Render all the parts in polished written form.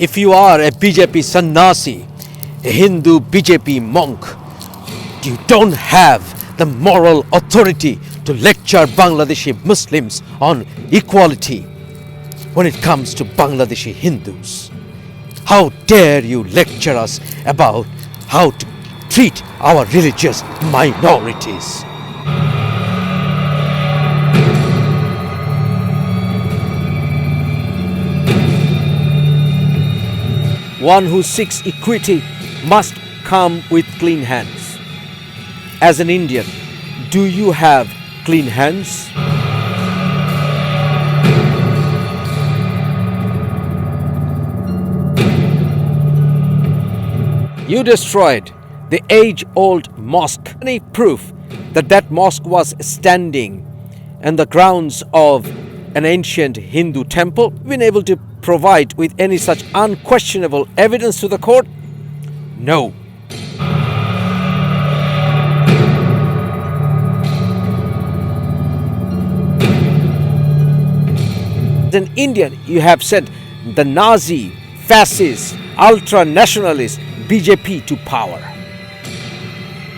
If you are a BJP sannyasi, a Hindu BJP monk, you don't have the moral authority to lecture Bangladeshi Muslims on equality when it comes to Bangladeshi Hindus. How dare you lecture us about how to treat our religious minorities? One who seeks equity must come with clean hands. As an Indian, do you have clean hands? You destroyed the age-old mosque. Any proof that that mosque was standing on the grounds of an ancient Hindu temple? Been able to provide with any such unquestionable evidence to the court? No. As an Indian, you have said the Nazi, fascist, ultra-nationalist BJP to power.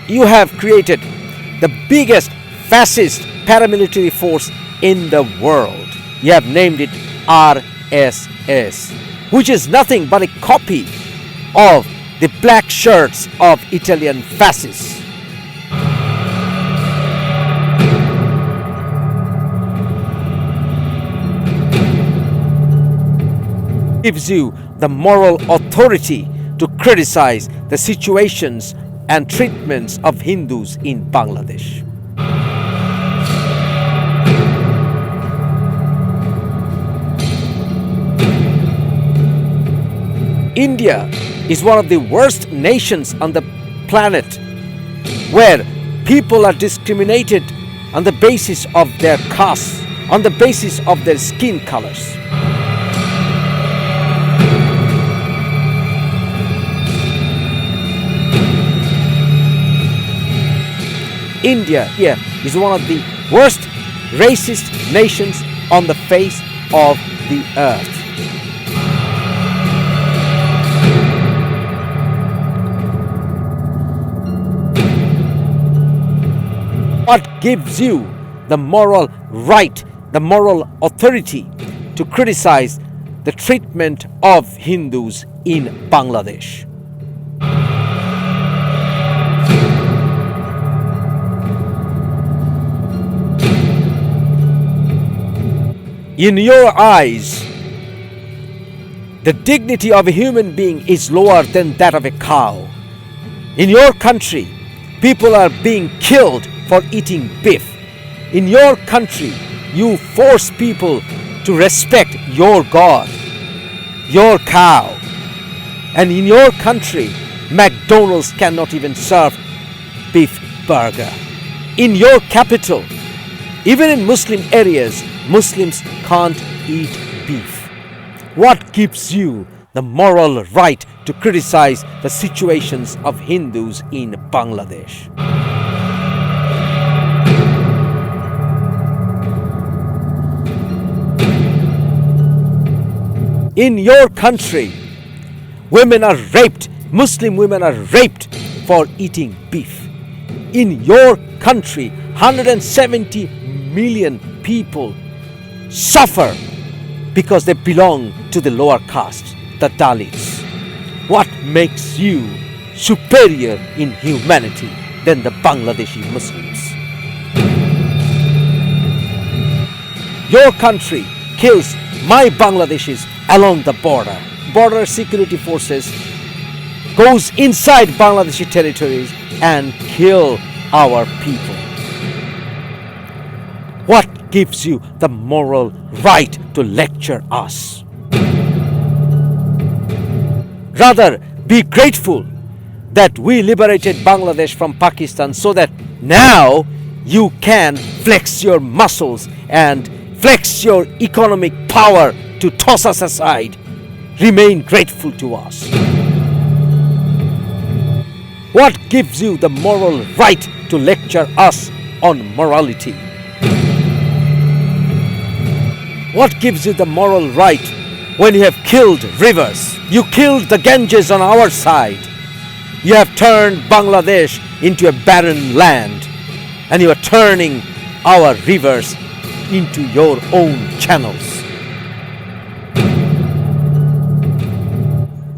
You have created the biggest fascist paramilitary force in the world. You have named it RSS, which is nothing but a copy of the black shirts of Italian fascists. Gives you the moral authority to criticize the situations and treatments of Hindus in Bangladesh. India is one of the worst nations on the planet where people are discriminated on the basis of their caste, on the basis of their skin colors. India here is one of the worst racist nations on the face of the earth. What gives you the moral right, the moral authority to criticize the treatment of Hindus in Bangladesh? In your eyes, the dignity of a human being is lower than that of a cow. In your country, people are being killed for eating beef. In your country, you force people to respect your God, your cow. And in your country, McDonald's cannot even serve beef burger. In your capital, even in Muslim areas, Muslims can't eat beef. What gives you the moral right to criticize the situations of Hindus in Bangladesh? In your country, women are raped, Muslim women are raped for eating beef. In your country, 170 million people suffer because they belong to the lower caste, the Dalits. What makes you superior in humanity than the Bangladeshi Muslims? Your country kills my Bangladeshis along the border. Border security forces goes inside Bangladeshi territories and kill our people. What gives you the moral right to lecture us? Rather, be grateful that we liberated Bangladesh from Pakistan so that now you can flex your muscles and flex your economic power to toss us aside. Remain grateful to us. What gives you the moral right to lecture us on morality? What gives you the moral right when you have killed rivers. You killed the Ganges on our side. You have turned Bangladesh into a barren land, and you are turning our rivers into your own channels.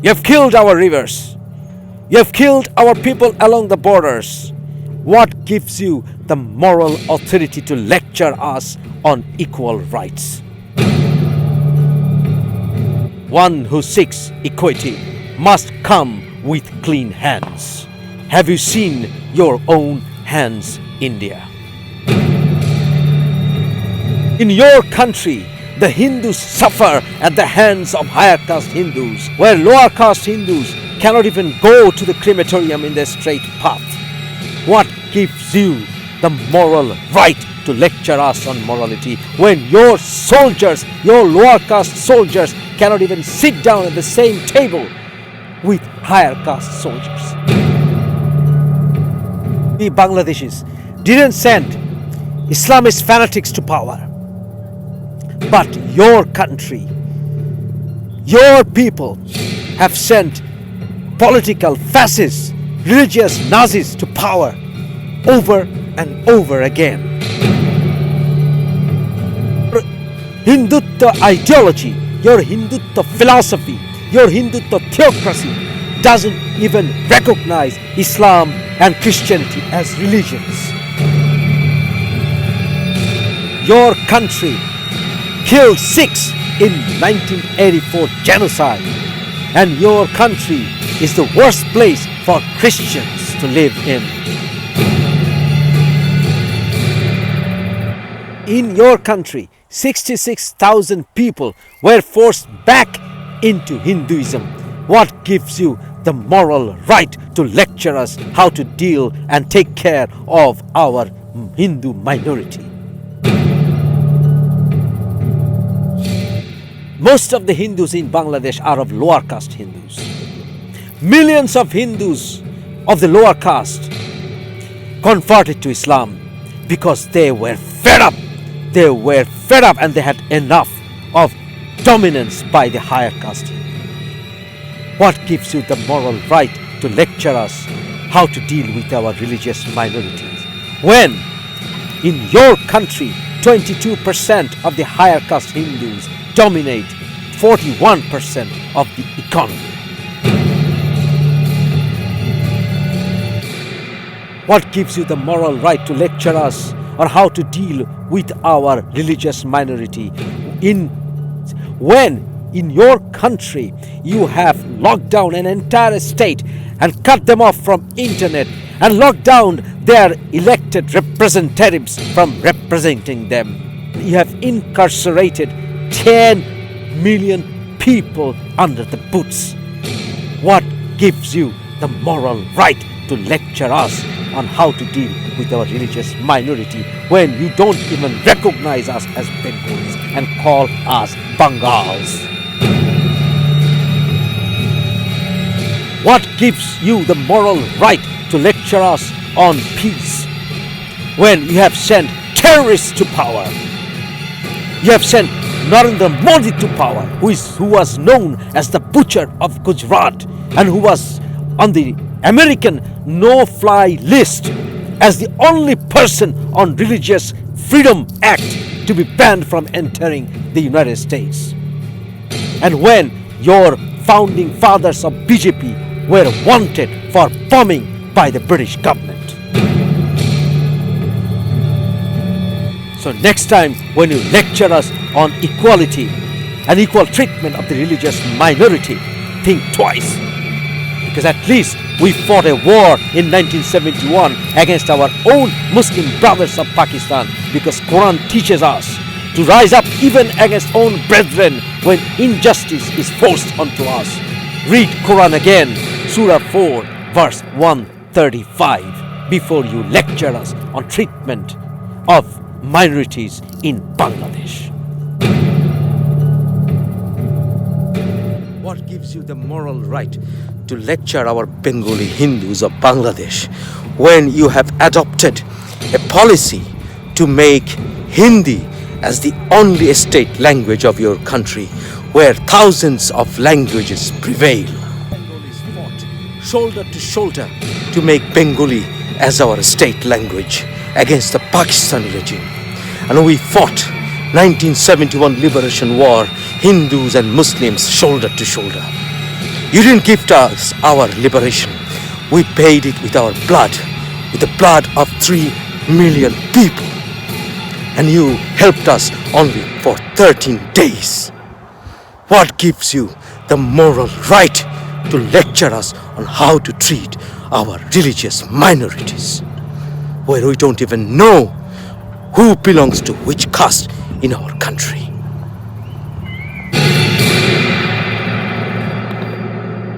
You have killed our rivers. You have killed our people along the borders. What gives you the moral authority to lecture us on equal rights? One who seeks equity must come with clean hands. Have you seen your own hands, India? In your country, the Hindus suffer at the hands of higher caste Hindus, where lower caste Hindus cannot even go to the crematorium in the straight path. What gives you the moral right to lecture us on morality when your soldiers, your lower caste soldiers, cannot even sit down at the same table with higher caste soldiers? We Bangladeshis didn't send Islamist fanatics to power, but your country, your people have sent political fascists, religious Nazis to power over and over again. Your Hindutva ideology, your Hindutva philosophy, your Hindutva theocracy doesn't even recognize Islam and Christianity as religions. Your country killed Sikhs in 1984 genocide, and your country is the worst place for Christians to live in. In your country, 66,000 people were forced back into Hinduism. What gives you the moral right to lecture us how to deal and take care of our Hindu minority? Most of the Hindus in Bangladesh are of lower caste Hindus. Millions of Hindus of the lower caste converted to Islam because they were fed up. They were fed up and they had enough of dominance by the higher caste. What gives you the moral right to lecture us how to deal with our religious minorities when in your country 22% of the higher caste Hindus dominate 41% of the economy? What gives you the moral right to lecture us on how to deal with our religious minority when in your country you have locked down an entire state and cut them off from internet and locked down their elected representatives from representing them? You have incarcerated 10 million people under the boots. What gives you the moral right to lecture us on how to deal with our religious minority when you don't even recognize us as Bengalis and call us Bangals? What gives you the moral right to lecture us on peace when you have sent terrorists to power? You have sent Narendra Modi to power, who was known as the butcher of Gujarat and who was on the American no-fly list as the only person on Religious Freedom Act to be banned from entering the United States. And when your founding fathers of BJP were wanted for bombing by the British government. So next time when you lecture us on equality and equal treatment of the religious minority, think twice. Because at least we fought a war in 1971 against our own Muslim brothers of Pakistan, because Quran teaches us to rise up even against own brethren when injustice is forced onto us. Read Quran again, Surah 4, verse 135, before you lecture us on treatment of minorities in Bangladesh. What gives you the moral right to lecture our Bengali Hindus of Bangladesh when you have adopted a policy to make Hindi as the only state language of your country, where thousands of languages prevail. Bengalis fought shoulder to shoulder To make Bengali as our state language against the Pakistani regime. And we fought 1971 liberation war, Hindus and Muslims shoulder to shoulder. You didn't gift us our liberation. We paid it with our blood, with the blood of 3 million people. And you helped us only for 13 days. What gives you the moral right to lecture us on how to treat our religious minorities, where we don't even know who belongs to which caste in our country?